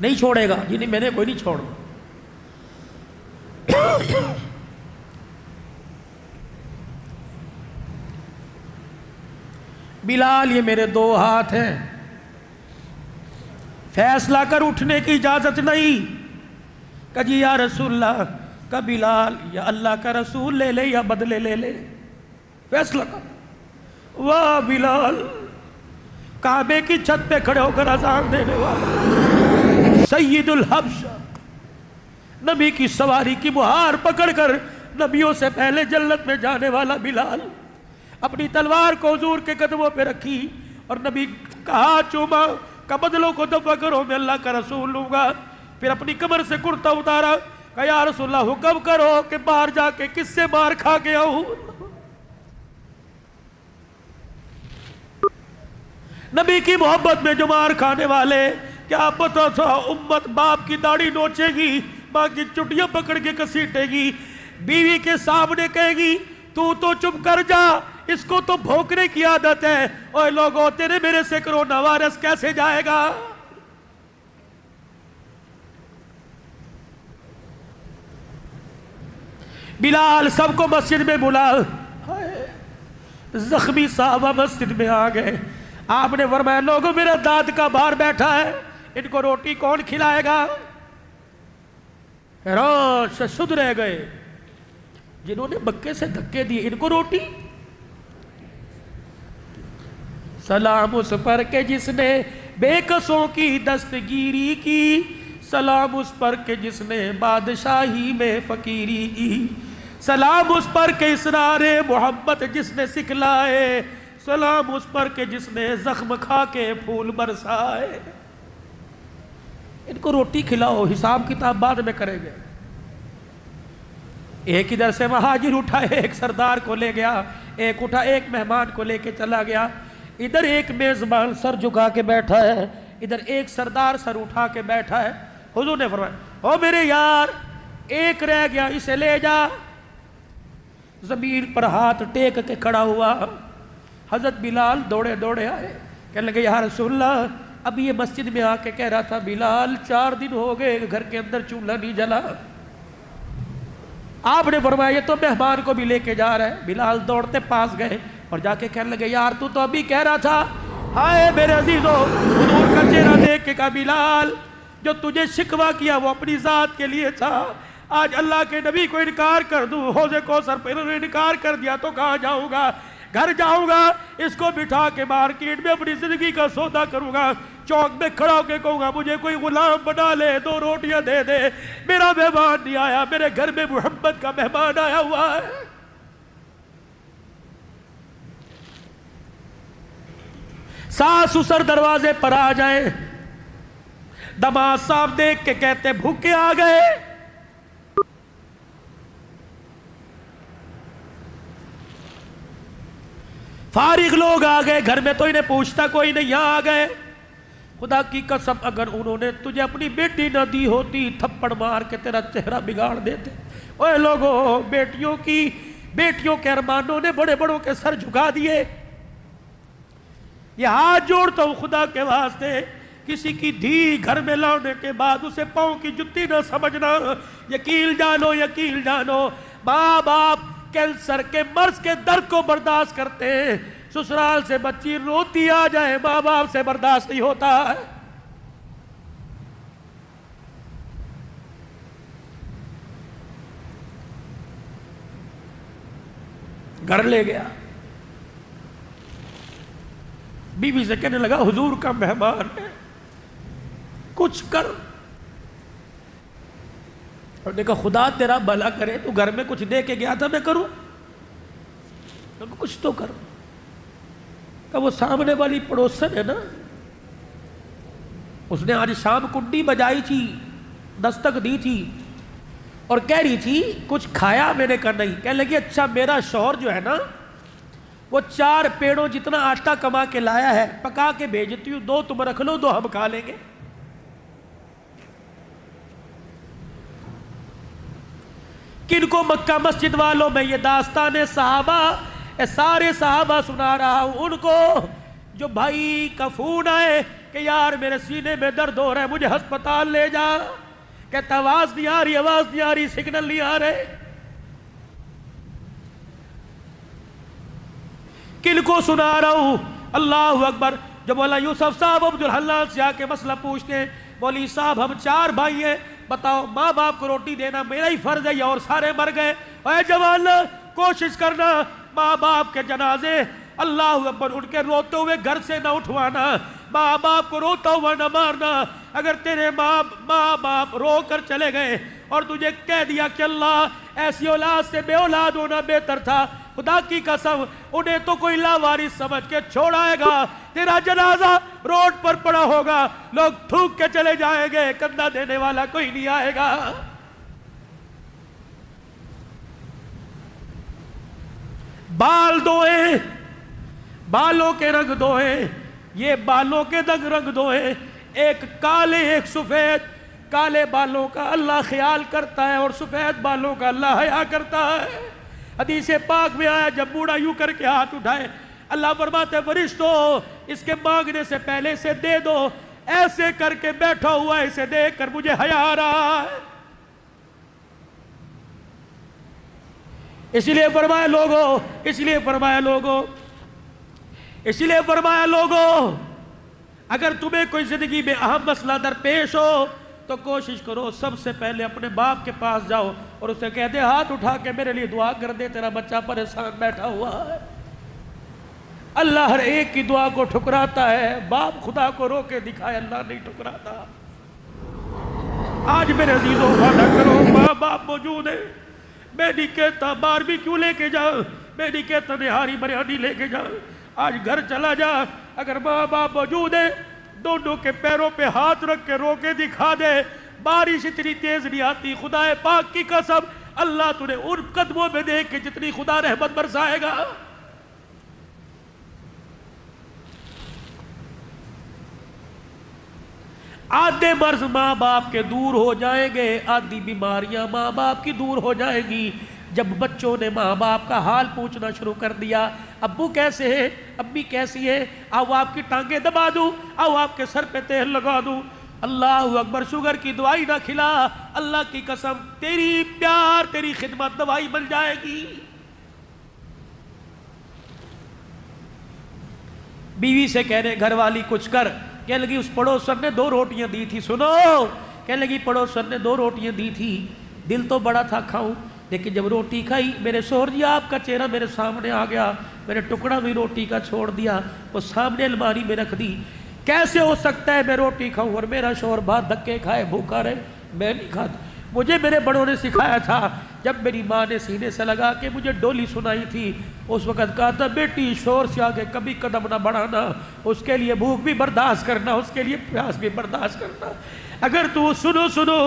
نہیں چھوڑے گا جی, نہیں میں نے کوئی نہیں چھوڑنا. بلال یہ میرے دو ہاتھ ہیں, فیصلہ کر اٹھنے کی اجازت نہیں. کہ جی یا رسول اللہ, کہ بلال یا اللہ کا رسول لے لے یا بدلے لے لے, فیصلہ کر. واہ بلال, کعبے کی چھت پہ کھڑے ہو کر اذان دینے والا, سید الحبشہ, نبی کی سواری کی مہار پکڑ کر نبیوں سے پہلے جنت میں جانے والا بلال, اپنی تلوار کو حضور کے قدموں پہ رکھی اور نبی کا ہاتھ چوما, کا بدلوں کو دفع کرو میں اللہ کا رسول لوں گا. پھر اپنی کمر سے کرتا اتارا, کہا یا رسول اللہ حکم کرو کہ باہر جا کے کس سے مار کھا کے آؤں. نبی کی محبت میں جو مار کھانے والے, کیا پتا تھا امت باپ کی داڑھی نوچے گی, ماں کی چٹیاں پکڑ کے کسیٹے گی, بیوی کے سامنے کہے گی تو چپ کر جا, اس کو تو بھونکنے کی عادت ہے. اوے لوگوں تیرے میرے سے کرونا وائرس کیسے جائے گا؟ بلال سب کو مسجد میں بلا, زخمی صحابہ مسجد میں آ گئے. آپ نے فرمایا لوگوں میرا داد کا باہر بیٹھا ہے, ان کو روٹی کون کھلائے گا؟ حیران سے سدھ رہ گئے, جنہوں نے مکے سے دھکے دیے ان کو روٹی. سلام اس پر کہ جس نے بے کسوں کی دستگیری کی, سلام اس پر کہ جس نے بادشاہی میں فقیری کی, سلام اس پر کہ اسرار محبت جس نے سکھلائے, سلام اس پر کہ جس نے زخم کھا کے پھول برسائے. ان کو روٹی کھلاؤ, حساب کتاب بعد میں کریں گے. ایک ادھر سے مہاجر اٹھا, ایک سردار کو لے گیا, ایک اٹھا ایک مہمان کو لے کے چلا گیا. ادھر ایک میزبان سر جھکا کے بیٹھا ہے, ادھر ایک سردار سر اٹھا کے بیٹھا ہے. حضور نے فرمایا او میرے یار, ایک رہ گیا اسے لے جا. زمین پر ہاتھ ٹیک کے کھڑا ہوا. حضرت بلال دوڑے دوڑے آئے, کہنے لگے یا رسول اللہ, اب یہ مسجد میں آ کے کہہ رہا تھا بلال 4 دن ہو گئے گھر کے اندر چولہا نہیں جلا. آپ نے فرمایا یہ تو مہمان کو بھی لے کے جا رہا ہے. بلال دوڑتے پاس گئے اور جا کے کہنے لگے یار تو ابھی کہہ رہا تھا. ہائے میرے عزیزو, حضور کا چہرہ دیکھ کے کہا بلال جو تجھے شکوہ کیا وہ اپنی ذات کے لیے تھا, آج اللہ کے نبی کو انکار کر دوں, حوض کوثر پہ انہوں نے انکار کر دیا تو کہاں جاؤں گا؟ گھر جاؤں گا, اس کو بٹھا کے مارکیٹ میں اپنی زندگی کا سودا کروں گا, چوک میں کھڑا ہو کے کہوں گا مجھے کوئی غلام بنا لے, 2 روٹیاں دے دے, میرا مہمان نہیں آیا, میرے گھر میں محمد کا مہمان آیا ہوا ہے. ساس سسر دروازے پر آ جائیں, دماد صاحب دیکھ کے کہتے بھوکے آ گئے. فارغ لوگ آ گئے گھر میں تو انہیں پوچھتا کوئی نہیں, یہاں آ گئے. خدا کی قسم اگر انہوں نے تجھے اپنی بیٹی نہ دی ہوتی تھپڑ مار کے تیرا چہرہ بگاڑ دیتے. اوے لوگوں, بیٹیوں کے ارمانوں نے بڑے بڑوں کے سر جھکا دیے. یہ ہاتھ جوڑتا ہوں خدا کے واسطے, کسی کی دھی گھر میں لانے کے بعد اسے پاؤں کی جتی نہ سمجھنا. یقین جانو ماں باپ کینسر کے مرض کے درد کو برداشت کرتے ہیں. سسرال سے بچی روتی آ جائے ماں باپ سے برداشت نہیں ہوتا ہے. گھر لے گیا, بیوی سے کہنے لگا حضور کا مہمان ہے, کچھ کر. اور نے کہا خدا تیرا بھلا کرے, تو گھر میں کچھ دے کے گیا تھا میں کروں, کچھ تو کر. کہ وہ سامنے والی پڑوسن ہے نا, اس نے آج شام کنڈی بجائی تھی, دستک دی تھی اور کہہ رہی تھی کچھ کھایا. میں نے کہا نہیں. کہنے لگی اچھا میرا شوہر جو ہے نا وہ 4 پیڑوں جتنا آٹا کما کے لایا ہے, پکا کے بھیجتی ہوں, 2 تم رکھ لو 2 ہم کھا لیں گے. کن کو مکہ مسجد والوں میں یہ داستان صحابہ, سارے صحابہ سنا رہا ہوں ان کو جو بھائی کا فون آئے کہ یار میرے سینے میں درد ہو رہا ہے مجھے ہسپتال لے جا. کہتا آواز نہیں آ رہی, سگنل نہیں آ رہے. کن کو سنا رہا ہوں, اللہ اکبر. جب مولا یوسف صاحب عبدالحلال سے آ کے مسئلہ پوچھتے ہیں, مولوی صاحب ہم 4 بھائی ہیں, بتاؤ ماں باپ کو روٹی دینا میرا ہی فرض ہے یا اور سارے مر گئے. اے جوان کوشش کرنا ماں باپ کے جنازے اللہ اکبر ان کے روتے ہوئے گھر سے نہ اٹھوانا, ماں باپ کو روتا ہوا نہ مارنا. اگر تیرے ماں باپ رو کر چلے گئے اور تجھے کہہ دیا کہ اللہ ایسی اولاد سے بے اولاد ہونا بہتر تھا, خدا کی قسم انہیں تو کوئی لاوارث سمجھ کے چھوڑائے گا. تیرا جنازہ روڈ پر پڑا ہوگا, لوگ تھوک کے چلے جائیں گے, کندھا دینے والا کوئی نہیں آئے گا. بال دھوئے, بالوں کے رنگ دھوئے, یہ بالوں کے رنگ دھوئے, ایک کالے ایک سفید. کالے بالوں کا اللہ خیال کرتا ہے اور سفید بالوں کا اللہ حیا کرتا ہے. حدیث پاک میں آیا جب بوڑھا یوں کر کے ہاتھ اٹھائے اللہ فرماتے فرشتو اس کے مانگنے سے پہلے اسے دے دو, ایسے کر کے بیٹھا ہوا ہے اسے دیکھ کر مجھے حیا آ رہا ہے. اس لیے فرمایا لوگو اگر تمہیں کوئی زندگی میں اہم مسئلہ درپیش ہو تو کوشش کرو سب سے پہلے اپنے باپ کے پاس جاؤ اور اسے کہہ دے ہاتھ اٹھا کے میرے لیے دعا کر دے, تیرا بچہ پریشان بیٹھا ہوا ہے. اللہ ہر ایک کی دعا کو ٹھکراتا ہے, باپ خدا کو رو کے دکھائے, اللہ نہیں ٹھکراتا. آج میرے عزیزوں وعدہ کرو ماں باپ موجود ہیں, میں نہیں کہتا باربی کیوں لے کے جا, میں نہیں کہتا نہاری بریانی لے کے جا, آج گھر چلا جا, اگر ماں باپ موجود ہیں دونوں کے پیروں پہ ہاتھ رکھ کے رو کے دکھا دے. بارش اتنی تیز نہیں آتی, خدا پاک کی قسم اللہ تُنہیں ان قدموں میں دیکھ کے جتنی خدا رحمت برسائے گا. آدھے مرض ماں باپ کے دور ہو جائیں گے, آدھی بیماریاں ماں باپ کی دور ہو جائیں گی. جب بچوں نے ماں باپ کا حال پوچھنا شروع کر دیا, ابو کیسے ہیں, امی کیسی ہے, آؤ آپ کی ٹانگیں دبا دوں, آؤ آپ کے سر پہ تیل لگا دوں. اللہ اکبر, شوگر کی دوائی نہ کھلا, اللہ کی قسم تیری پیار تیری خدمت دوائی بن جائے گی. بیوی سے کہنے گھر والی کچھ کر, کہنے لگی اس پڑوسن نے 2 روٹیاں دی تھی. سنو, کہنے لگی پڑوسن نے 2 روٹیاں دی تھی, دل تو بڑا تھا کھاؤں, لیکن جب روٹی کھائی میرے شوہر جی آپ کا چہرہ میرے سامنے آ گیا, میں نے ٹکڑا بھی روٹی کا چھوڑ دیا, وہ سامنے الماری میں رکھ دی. کیسے ہو سکتا ہے میں روٹی کھاؤں اور میرا شوہر بات دھکے کھائے بھوکا رہے؟ میں نہیں کھاتا. مجھے میرے بڑوں نے سکھایا تھا جب میری ماں نے سینے سے لگا کے مجھے ڈولی سنائی تھی، اس وقت کہا تھا بیٹی شور سے آگے کبھی قدم نہ بڑھانا، اس کے لیے بھوک بھی برداشت کرنا، اس کے لیے پیاس بھی برداشت کرنا۔ اگر تو سنو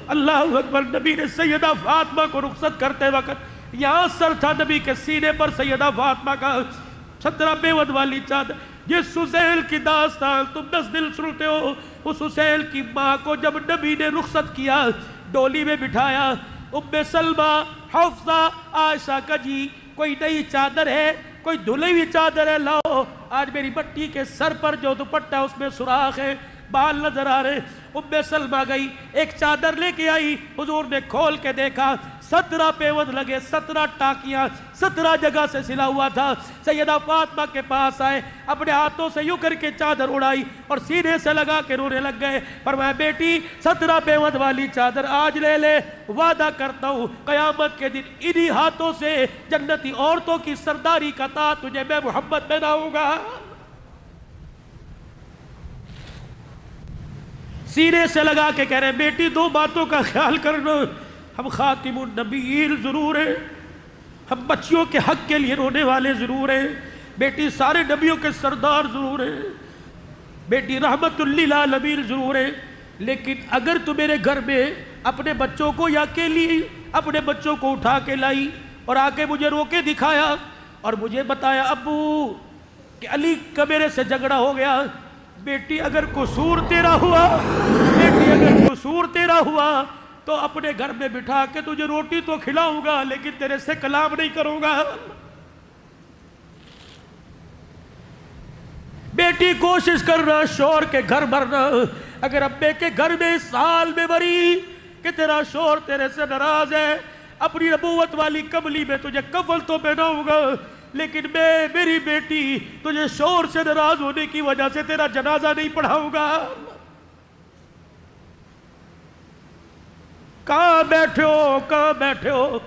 اللہ اکبر، نبی نے سیدہ فاطمہ کو رخصت کرتے وقت یہاں سر تھا نبی کے سینے پر سیدہ فاطمہ کا 17 پیوند والی چادر۔ جس حسین کی داستان تم 10 دن سنتے ہو، اس حسین کی ماں کو جب نبی نے رخصت کیا، ڈولی میں بٹھایا، ام سلمہ، حفصہ، عائشہ کا جی کوئی نئی چادر ہے، کوئی دھلی ہوئی چادر ہے، لاؤ۔ آج میری بٹی کے سر پر جو دوپٹہ اس میں سوراخ ہے، بال نظر آ رہے۔ ام سلمہ گئی، ایک چادر لے کے آئی، حضور نے کھول کے دیکھا 17 پیوند لگے، 17 ٹاکیاں 17 جگہ سے سلا ہوا تھا۔ سیدہ فاطمہ کے پاس آئے، اپنے ہاتھوں سے یوں کر کے چادر اڑائی اور سینے سے لگا کے رونے لگ گئے۔ فرمایا بیٹی 17 پیوند والی چادر آج لے لے، وعدہ کرتا ہوں قیامت کے دن انہی ہاتھوں سے جنتی عورتوں کی سرداری کا تاج تجھے میں محمد پہناؤں گا۔ سینے سے لگا کے کہہ رہے ہیں بیٹی 2 باتوں کا خیال کرنا، ہم خاتم النبیین ضرور ہیں، ہم بچیوں کے حق کے لیے رونے والے ضرور ہیں، بیٹی سارے نبیوں کے سردار ضرور ہیں، بیٹی رحمت للعالمین ضرور ہیں، لیکن اگر تو میرے گھر میں اپنے بچوں کو یا اکیلی اپنے بچوں کو اٹھا کے لائی اور آ کے مجھے رو کے دکھایا اور مجھے بتایا ابو کہ علی کا میرے سے جھگڑا ہو گیا، بیٹی اگر قصور تیرا ہوا، بیٹی اگر قصور تیرا ہوا تو اپنے گھر میں بٹھا کے تجھے روٹی تو کھلاؤں گا لیکن تیرے سے کلام نہیں کروں گا۔ بیٹی کوشش کرنا شور کے گھر بھرنا، اگر ابے کے گھر میں اس حال میں بری کہ تیرا شور تیرے سے ناراض ہے، اپنی نبوت والی کملی میں تجھے کفل تو پہناؤں گا لیکن میں میری بیٹی تجھے شور سے ناراض ہونے کی وجہ سے تیرا جنازہ نہیں پڑھاؤں گا۔ کہاں بیٹھے ہو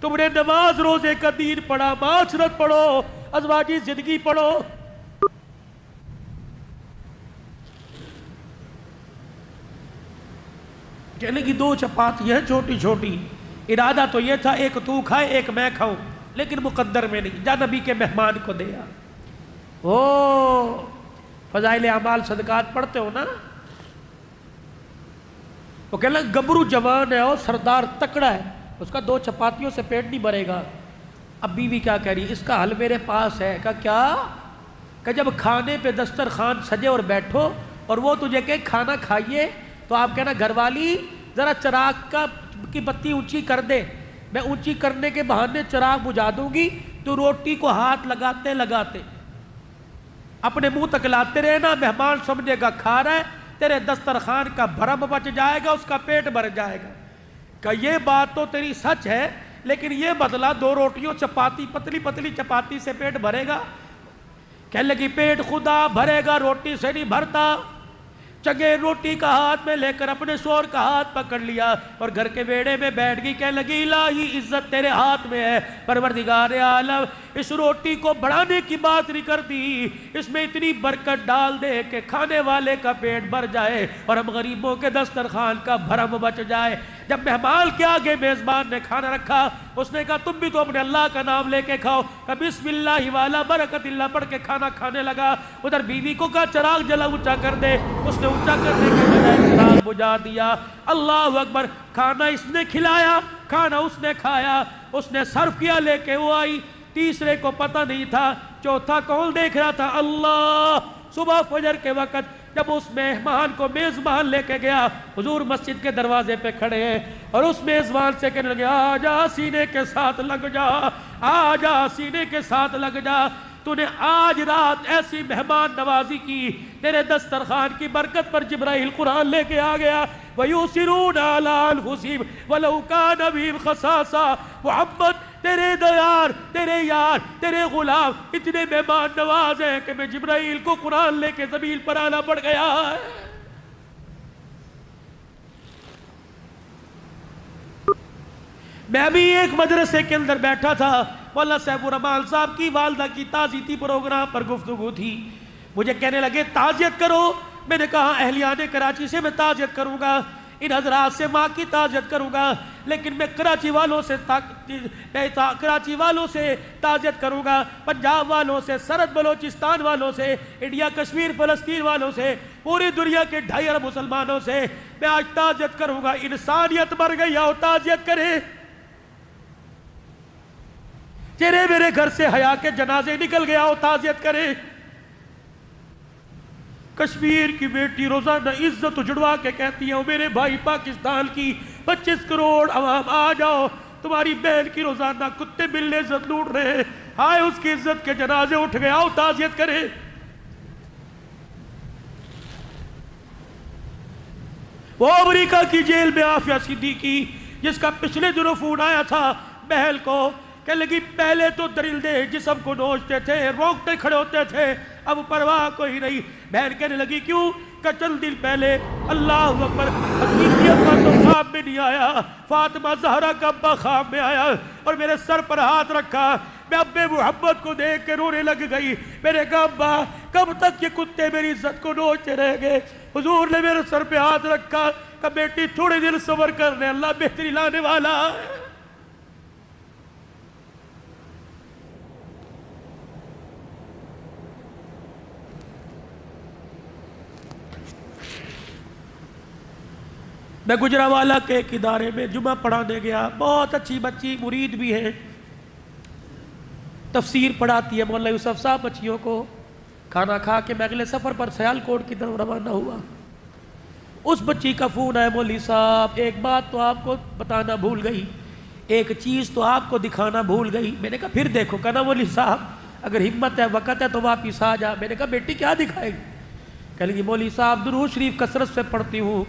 تم نے نماز روزے کا دین پڑھا، معاشرت پڑھو، ازواجی زندگی پڑھو۔ کہنے کی 2 چپاتی ہے چھوٹی چھوٹی، ارادہ تو یہ تھا ایک تو کھائے ایک میں کھاؤں، لیکن مقدر میں نہیں، جا نبی کے مہمان کو دیا۔ فضائل اعمال صدقات پڑھتے ہو نا، وہ کہنے لگا گبرو جوان ہے اور سردار تکڑا ہے، اس کا 2 چپاتیوں سے پیٹ نہیں بھرے گا۔ اب بیوی کیا کہہ رہی، اس کا حل میرے پاس ہے۔ کہا کیا؟ کہ جب کھانے پہ دسترخوان سجے اور بیٹھو اور وہ تجھے کہ کھانا کھائیے تو آپ کہنا گھر والی ذرا چراغ کی بتی اونچی کر دے، میں اونچی کرنے کے بہانے چراغ بجھا دوں گی، تو روٹی کو ہاتھ لگاتے لگاتے اپنے منہ تک لاتے رہنا، مہمان سمجھے گا کھا رہا ہے، تیرے دسترخوان کا بھرم بچ جائے گا، اس کا پیٹ بھر جائے گا۔ کہ یہ بات تو تیری سچ ہے لیکن یہ بدلا 2 روٹیوں چپاتی، پتلی پتلی چپاتی سے پیٹ بھرے گا؟ کہنے لگی پیٹ خدا بھرے گا، روٹی سے نہیں بھرتا۔ چگے روٹی کا ہاتھ میں لے کر اپنے شوہر کا ہاتھ پکڑ لیا اور گھر کے بیڑے میں بیٹھ گئی، کہنے لگی الہی عزت تیرے ہاتھ میں ہے، پروردگار عالم اس روٹی کو بڑھانے کی بات نہیں کرتی، اس میں اتنی برکت ڈال دے کہ کھانے والے کا پیٹ بھر جائے اور ہم غریبوں کے دسترخوان کا بھرم بچ جائے۔ جب مہمان کے آگے میزبان نے کھانا رکھا، اس نے کہا تم بھی تو اپنے اللہ کا نام لے کے کھاؤ، کہ بسم اللہ والا برکت اللہ پڑھ کے کھانا کھانے لگا۔ ادھر بیوی کو کہا چراغ جلا اونچا کر دے، اس نے اونچا کرنے کے بجائے چراغ بجھا دیا۔ اللہ اکبر، کھانا اس نے کھلایا، کھانا اس نے کھایا، اس نے صرف کیا لے کے وہ آئی، تیسرے کو پتہ نہیں تھا، چوتھا کون دیکھ رہا تھا؟ اللہ۔ صبح فجر کے وقت جب اس مہمان کو میزبان لے کے گیا، حضور مسجد کے دروازے پہ کھڑے ہیں اور اس میزبان سے کہنے لگے آجا سینے کے ساتھ لگ جا، آجا سینے کے ساتھ لگ جا، تو نے آج رات ایسی مہمان نوازی کی، تیرے دسترخوان کی برکت پر جبرائیل قرآن لے کے آ گیا۔ وَيُؤْثِرُونَ عَلَىٰ أَنفُسِهِمْ وَلَوْ كَانَ بِهِمْ خَصَاصَةٌ۔ محمد تیرے دیار، تیرے یار، تیرے غلام اتنے مہمان نواز ہیں کہ میں جبرائیل کو قرآن لے کے زمین پر آنا پڑ گیا ہے۔ میں بھی ایک مدرسے کے اندر بیٹھا تھا، مولانا سیف الرحمان صاحب کی والدہ کی تعزیتی پروگرام پر گفتگو تھی، مجھے کہنے لگے تعزیت کرو، میں نے کہا اہلیان کراچی سے میں تعزیت کروں گا۔ ان حضرات سے ماں کی تعزیت کروں گا، لیکن میں کراچی والوں سے تعزیت کروں گا، پنجاب والوں سے، سرحد بلوچستان والوں سے، انڈیا کشمیر فلسطین والوں سے، پوری دنیا کے 2.5 ارب مسلمانوں سے میں آج تعزیت کروں گا۔ انسانیت مر گئی، آؤ تعزیت کریں۔ چہرے میرے گھر سے حیا کے جنازے نکل گیا، آؤ تعزیت کریں۔ کشمیر کی بیٹی روزانہ عزت اجڑوا کے کہتی ہے میرے بھائی پاکستان کی 25 کروڑ عوام آ جاؤ، تمہاری بہن کی روزانہ کتے بلے عزت لوٹ رہے ہیں، ہائے اس کی عزت کے جنازے اٹھ گئے، آؤ تعزیت کریں۔ وہ امریکہ کی جیل میں عافیہ صدیقی، جس کا پچھلے دنوں فون آیا تھا بہل کو، کہ لگی پہلے تو درندے جسم کو نوچتے تھے، روکتے کھڑے ہوتے تھے، اب پرواہ کوئی نہیں۔ بہن کہنے لگی کیوں؟ کہ چند دن پہلے اللہ اکبر حقیقیت کا تو خواب میں نہیں آیا، فاطمہ زہرا کا ابا خواب میں آیا اور میرے سر پر ہاتھ رکھا، میں ابے محمد کو دیکھ کے رونے لگ گئی۔ میرے کہا ابا کب تک یہ کتے میری عزت کو نوچتے رہ گئے؟ حضور نے میرے سر پہ ہاتھ رکھا کہ بیٹی تھوڑے دن صبر کر لے، اللہ بہتری لانے والا ہے۔ میں گجرانوالہ کے ایک ادارے میں جمعہ پڑھانے گیا، بہت اچھی بچی، مرید بھی ہے، تفسیر پڑھاتی ہے مولانا یوسف صاحب بچیوں کو۔ کھانا کھا کے میں اگلے سفر پر سیالکوٹ کی طرف روانہ ہوا، اس بچی کا فون آیا، مولوی صاحب ایک بات تو آپ کو بتانا بھول گئی، ایک چیز تو آپ کو دکھانا بھول گئی۔ میں نے کہا پھر دیکھو، کہنا مولوی صاحب اگر ہمت ہے وقت ہے تو واپس آ جا۔ میں نے کہا بیٹی کیا دکھائے گی؟ کہہ لگی مولوی صاحب درود شریف کثرت سے پڑھتی ہوں،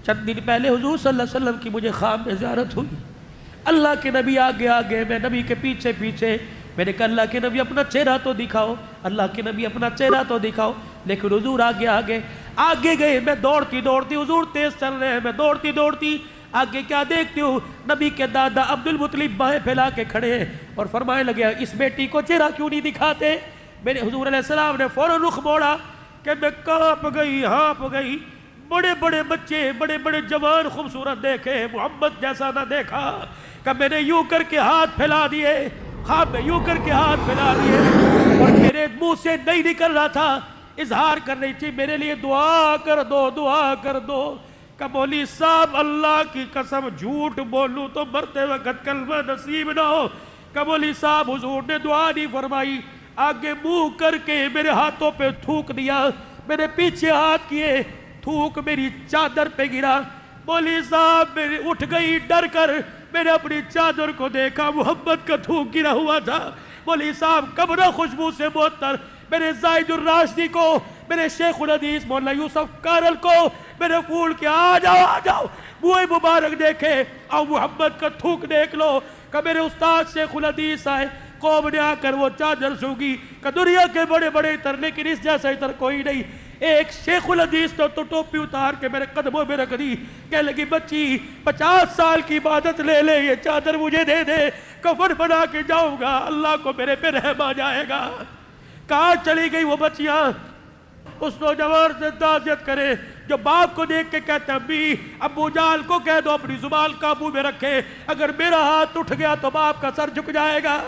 چند دن پہلے حضور صلی اللہ علیہ وسلم کی مجھے خواب میں زیارت ہوئی، اللہ کے نبی آگے آگے، میں نبی کے پیچھے پیچھے۔ میں نے کہا اللہ کے نبی اپنا چہرہ تو دکھاؤ، اللہ کے نبی اپنا چہرہ تو دکھاؤ، لیکن حضور آگے آگے آگے گئے۔ میں دوڑتی دوڑتی، حضور تیز چل رہے ہیں، میں دوڑتی دوڑتی آگے کیا دیکھتی ہوں، نبی کے دادا عبد المطلب باہیں پھیلا کے کھڑے ہیں اور فرمانے لگے اس بیٹی کو چہرہ کیوں نہیں دکھاتے؟ میرے حضور علیہ السلام نے فوراً رخ موڑا کہ میں کانپ گئی، ہانپ گئی۔ بڑے بڑے بچے، بڑے بڑے جوان خوبصورت دیکھے، محمد جیسا نہ دیکھا، کہ میں نے یوں کر کے ہاتھ پھیلا دیے، خواب میں یوں کر کے ہاتھ پھیلا دیے، اور میرے منہ سے نہیں نکل رہا تھا، اظہار کر رہی تھی میرے لیے دعا کر دو، دعا کر دو۔ کہ مولوی صاحب اللہ کی قسم جھوٹ بولوں تو مرتے وقت کلمہ نصیب نہ ہو۔ کہ مولوی صاحب حضور نے دعا نہیں فرمائی، آگے منہ کر کے میرے ہاتھوں پہ تھوک دیا، میرے پیچھے ہاتھ کیے، تھوک میری چادر پہ گرا۔ مولوی صاحب میری اٹھ گئی ڈر کر، میں نے اپنی چادر کو دیکھا، محمد کا تھوک گرا ہوا تھا۔ مولوی صاحب قبر خوشبو سے معطر، میرے زائد الراشدی کو، میرے شیخ الحدیث مولانا یوسف کارل کو میں نے پھول کے آ جاؤ بوئے مبارک دیکھے، اور محمد کا تھوک دیکھ لو۔ کہ میرے استاد شیخ الحدیث آئے، قوم نے آ کر وہ چادر سونگی، کہ دنیا کے بڑے بڑے اتر لیکن اس جیسا اتر کوئی نہیں۔ ایک شیخ الحدیث تو ٹوپی اتار کے میرے قدموں میں رکھ دی، کہنے لگی بچی 50 سال کی عبادت لے لے، یہ چادر مجھے دے دے، کفن بنا کے جاؤں گا، اللہ کو میرے پہ رحم آ جائے گا۔ کہاں چلی گئی وہ بچیاں؟ اس نوجوان سے تعزیت کرے جو باپ کو دیکھ کے کہتا ہے بھی ابو جال کو کہہ دو اپنی زبان قابو میں رکھے، اگر میرا ہاتھ اٹھ گیا تو باپ کا سر جھک جائے گا۔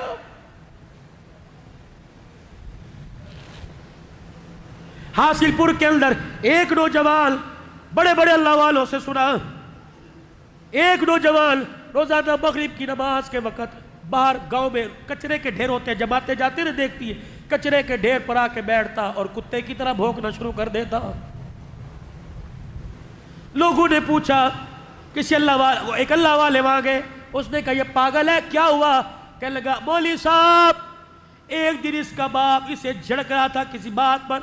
حاصل پور کے اندر ایک نوجوان، بڑے بڑے اللہ والوں سے سنا، ایک نوجوان روزانہ مغرب کی نماز کے وقت باہر گاؤں میں کچرے کے ڈھیر ہوتے ہیں، جماعتیں جاتے نہ دیکھتی ہے، کچرے کے ڈھیر پر آ کے بیٹھتا اور کتے کی طرح بھونکنا شروع کر دیتا۔ لوگوں نے پوچھا، کسی ایک اللہ والے وہاں گئے، اس نے کہا یہ پاگل ہے، کیا ہوا؟ کہنے لگا مولوی صاحب ایک دن اس کا باپ اسے جھڑک رہا تھا کسی بات پر،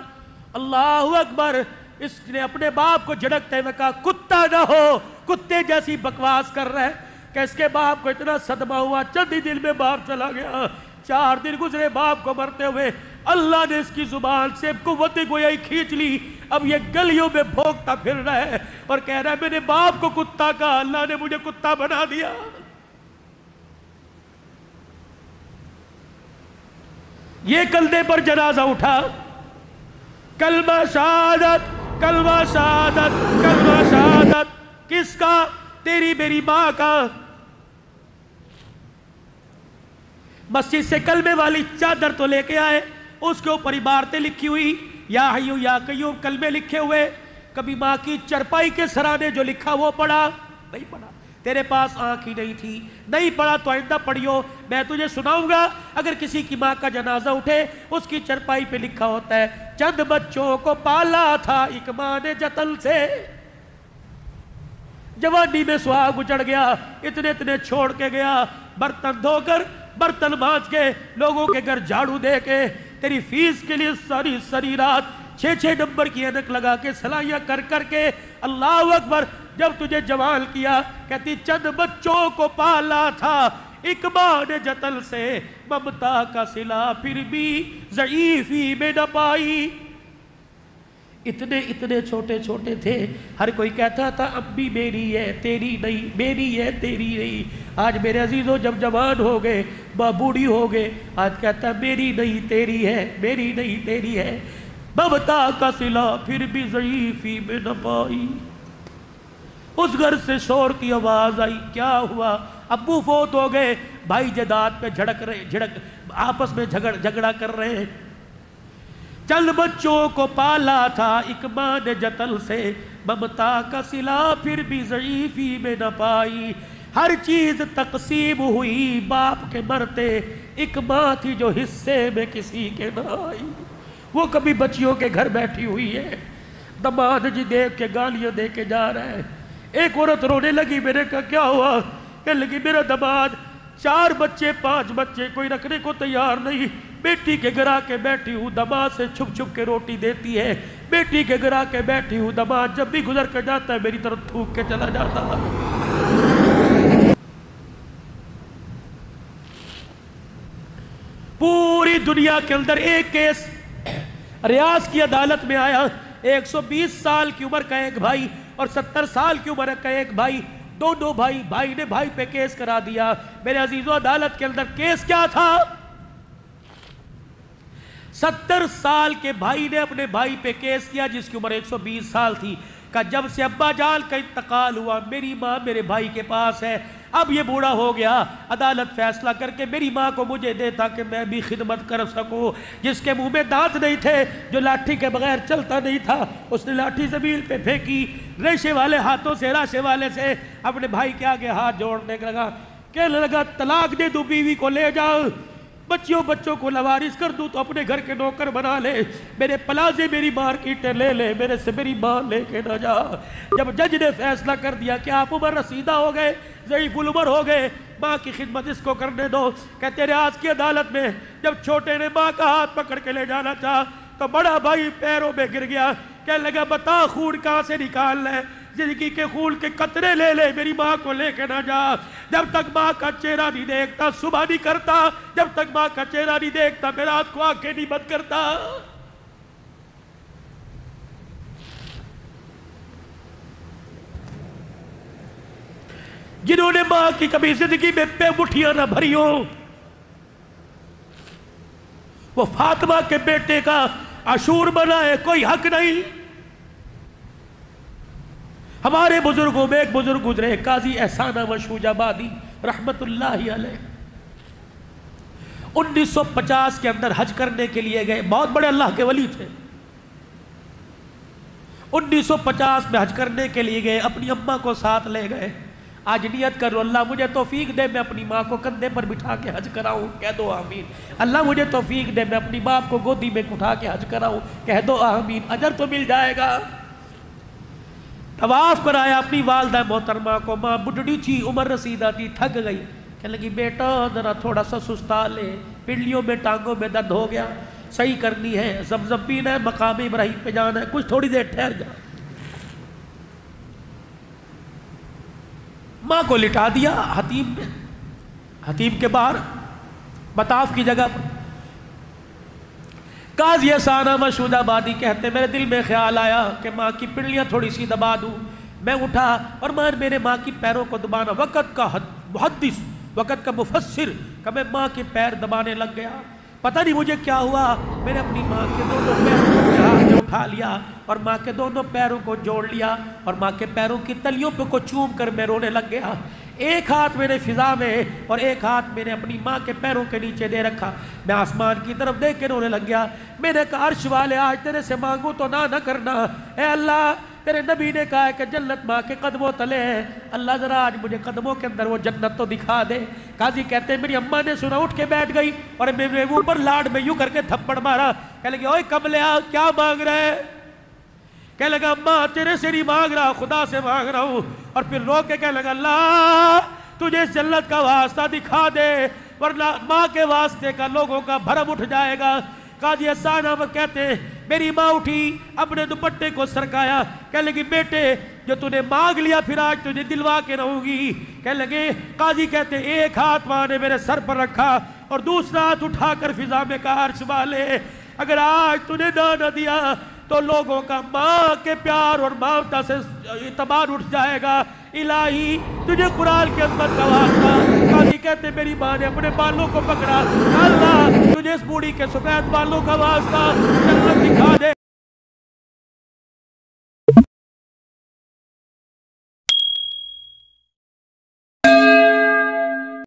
اللہ اکبر، اس نے اپنے باپ کو جھڑکتے ہوئے کہا کتا نہ ہو، کتے جیسی بکواس کر رہے ہیں، کہ اس کے باپ کو اتنا صدمہ ہوا، چند ہی دن میں باپ چلا گیا، 4 دن گزرے باپ کو مرتے ہوئے، اللہ نے اس کی زبان سے قوت گویائی کھینچ لی، اب یہ گلیوں میں بھونکتا پھر رہا ہے اور کہہ رہا ہے میں نے باپ کو کتا کہا، اللہ نے مجھے کتا بنا دیا۔ یہ کندھے پر جنازہ اٹھا، کلمہ شہادت، کلمہ شہادت، کلمہ شہادت، کس کا؟ تیری میری ماں کا۔ مسجد سے کلمے والی چادر تو لے کے آئے، اس کے اوپر عبارتیں لکھی ہوئی، یا حیو یا قیوم کلمے لکھے ہوئے، کبھی ماں کی چرپائی کے سرانے جو لکھا وہ پڑھا؟ نہیں پڑھا۔ تیرے پاس آنکھ ہی نہیں تھی، نہیں پڑھا تو آئندہ پڑھیو۔ میں تجھے سناؤں گا، اگر کسی کی ماں کا جنازہ اٹھے اس کی چرپائی پہ لکھا ہوتا ہے چند بچوں کو پالا تھا ایک ماں نے جتن سے، جوانی میں سہاگ اجڑ گیا، اتنے اتنے چھوڑ کے گیا، برتن دھو کر برتن مانج کے لوگوں کے گھر جھاڑو دے کے تیری فیس کے لیے ساری ساری رات 6 نمبر کی اینک لگا کے سلائیاں کر کر کے، اللہ اکبر، جب تجھے جوان کیا کہتی چند بچوں کو پالا تھا ایک ماں نے جتن سے، ممتا کا صلہ پھر بھی ضعیفی میں نہ پائی۔ اتنے اتنے چھوٹے چھوٹے تھے، ہر کوئی کہتا تھا امی میری ہے تیری نہیں، میری ہے تیری نہیں۔ آج میرے عزیزوں جب جوان ہو گئے، ماں بوڑھی ہو گئے، آج کہتا میری نہیں تیری ہے، میری نہیں تیری ہے، ممتا کا صلہ پھر بھی ضعیفی میں نہ پائی۔ اس گھر سے شور کی آواز آئی، کیا ہوا؟ ابو فوت ہو گئے، بھائی جداد پہ جھڑک آپس میں جھگڑا کر رہے ہیں۔ چند بچوں کو پالا تھا ایک ماں نے جتن سے، ممتا کا صلہ پھر بھی ضعیفی میں نہ پائی۔ ہر چیز تقسیم ہوئی باپ کے مرتے، ایک ماں تھی جو حصے میں کسی کے نہ آئی۔ وہ کبھی بچیوں کے گھر بیٹھی ہوئی ہے، دماد جی دیکھ کے گالیاں دے کے جا رہا ہے۔ ایک عورت رونے لگی، میں نے کہا کیا ہوا؟ کہنے لگی میرا دماد 4 بچے 5 بچے کوئی رکھنے کو تیار نہیں، بیٹی کے گھر آ کے بیٹھی ہوں، دماد سے چھپ چھپ کے روٹی دیتی ہے، بیٹی کے گھر آ کے بیٹھی ہوں، دماد جب بھی گزر کر جاتا ہے میری طرف تھوک کے چلا جاتا ہے۔ پوری دنیا کے اندر ایک کیس ریاض کی عدالت میں آیا، 120 سال کی عمر کا ایک بھائی اور 70 سال کی عمر کا ایک بھائی، دونوں بھائی نے بھائی پہ کیس کرا دیا۔ میرے عزیزو عدالت کے اندر کیس کیا تھا؟ 70 سال کے بھائی نے اپنے بھائی پہ کیس کیا جس کی عمر 120 سال تھی، کہ جب سے ابا جان کا انتقال ہوا میری ماں میرے بھائی کے پاس ہے، اب یہ بوڑھا ہو گیا، عدالت فیصلہ کر کے میری ماں کو مجھے دے تاکہ میں بھی خدمت کر سکوں۔ جس کے منہ میں دانت نہیں تھے، جو لاٹھی کے بغیر چلتا نہیں تھا، اس نے لاٹھی زمین پہ پھینکی، ریشے والے ہاتھوں سے راشے والے سے اپنے بھائی کے آگے ہاتھ جوڑنے لگا، کہنے لگا طلاق دے دو، بیوی کو لے جاؤ، بچوں کو لوارث کر دوں تو اپنے گھر کے نوکر بنا لے، میرے پلازے میری مارکیٹیں لے لے، میرے سے میری ماں لے کے نہ جا۔ جب جج نے فیصلہ کر دیا کہ آپ عمر رسیدہ ہو گئے، ضعیف العمر ہو گئے، ماں کی خدمت اس کو کرنے دو، کہتے ریاض کی عدالت میں جب چھوٹے نے ماں کا ہاتھ پکڑ کے لے جانا چاہا تو بڑا بھائی پیروں میں گر گیا، کہنے لگا بتا خون کہاں سے نکال لے، زندگی کے خون کے قطرے لے لے، میری ماں کو لے کے نہ جا۔ جب تک ماں کا چہرہ نہیں دیکھتا صبح نہیں کرتا، جب تک ماں کا چہرہ نہیں دیکھتا میں رات کو آنکھیں نہیں بند کرتا۔ جنہوں نے ماں کی کبھی زندگی میں پہ مٹھیاں نہ بھری ہوں، وہ فاطمہ کے بیٹے کا عاشور بنائے کوئی حق نہیں۔ ہمارے بزرگوں میں ایک بزرگ گزرے، قاضی احسان مشہوج آبادی رحمت اللہ علیہ، 1950 کے اندر حج کرنے کے لیے گئے، بہت بڑے اللہ کے ولی تھے۔ 1950 میں حج کرنے کے لیے گئے، اپنی اماں کو ساتھ لے گئے۔ آج نیت کرو اللہ مجھے توفیق دے میں اپنی ماں کو کندھے پر بٹھا کے حج کراؤں، کہہ دو آمین۔ اللہ مجھے توفیق دے میں اپنی باپ کو گودی میں اٹھا کے حج کراؤں، کہہ دو آمین، اجر تو مل جائے گا۔ طواف کرایا اپنی والدہ محترمہ کو، ماں بڈڑی تھی، عمر رسیدہ تھی، تھک گئی، کہنے لگی بیٹا ذرا تھوڑا سا سستا لے، پنڈلیوں میں ٹانگوں میں درد ہو گیا، صحیح کرنی ہے، زمزم پینا ہے، مقام ابراہیم پہ جانا ہے، کچھ تھوڑی دیر ٹھہر جا۔ ماں کو لٹا دیا حتیم میں، حتیم کے باہر مطاف کی جگہ پر۔ قاضی احسان مشہوج آبادی کہتے میرے دل میں خیال آیا کہ ماں کی پنڈلیاں تھوڑی سی دبا دوں۔ میں اٹھا اور میرے ماں کی پیروں کو دبانا، وقت کا محدث، وقت کا مفسر، کہ میں ماں کے پیر دبانے لگ گیا۔ پتہ نہیں مجھے کیا ہوا، میں نے اپنی ماں کے دونوں پیروں کو اٹھا لیا اور ماں کے دونوں پیروں کو جوڑ لیا اور ماں کے پیروں کی تلیوں پہ کو چوم کر میں رونے لگ گیا. ایک ہاتھ میں نے فضا میں اور ایک ہاتھ میں نے اپنی ماں کے پیروں کے نیچے دے رکھا. میں آسمان کی طرف دیکھ کے رونے لگ گیا. میں نے کہا عرش والے آج تیرے سے مانگوں تو نہ کرنا. اے اللہ تیرے نبی نے کہا ہے کہ جنت ماں کے قدموں تلے ہے. اللہ ذرا آج مجھے قدموں کے اندر وہ جنت تو دکھا دے. قاضی کہتے ہیں میری اماں نے سنا اٹھ کے بیٹھ گئی اور میرے اوپر لاڈ میں یوں کر کے تھپڑ مارا. کہنے لگے اوے کملیا کیا مانگ رہے؟ کہنے لگا اماں تیرے سے نہیں مانگ رہا خدا سے مانگ رہا ہوں. اور پھر رو کے کہنے لگا اللہ تجھے اس جنت کا واسطہ دکھا دے ورنہ ماں کے واسطے کا لوگوں کا بھرم اٹھ جائے گا. قاضی حسان احمد کہتے ہیں میری ماں اٹھی اپنے دوپٹے کو سرکایا. کہنے لگی بیٹے جو تو نے مانگ لیا پھر آج تجھے دلوا کے رہوں گی. کہنے لگے قاضی کہتے ہیں ایک ہاتھ ماں نے میرے سر پر رکھا اور دوسرا ہاتھ اٹھا کر فضا میں کہا عرش والے اگر آج تو نے نہ دیا تو لوگوں کا ماں کے پیار اور ممتا سے اعتبار اٹھ جائے گا. الہی تجھے قرآن کے عظمت کا واسطہ. قاضی کہتے میری ماں نے اپنے بالوں کو پکڑا. اللہ تجھے اس بوڑھی کے سفید بالوں کا واسطہ جنت دکھا دے.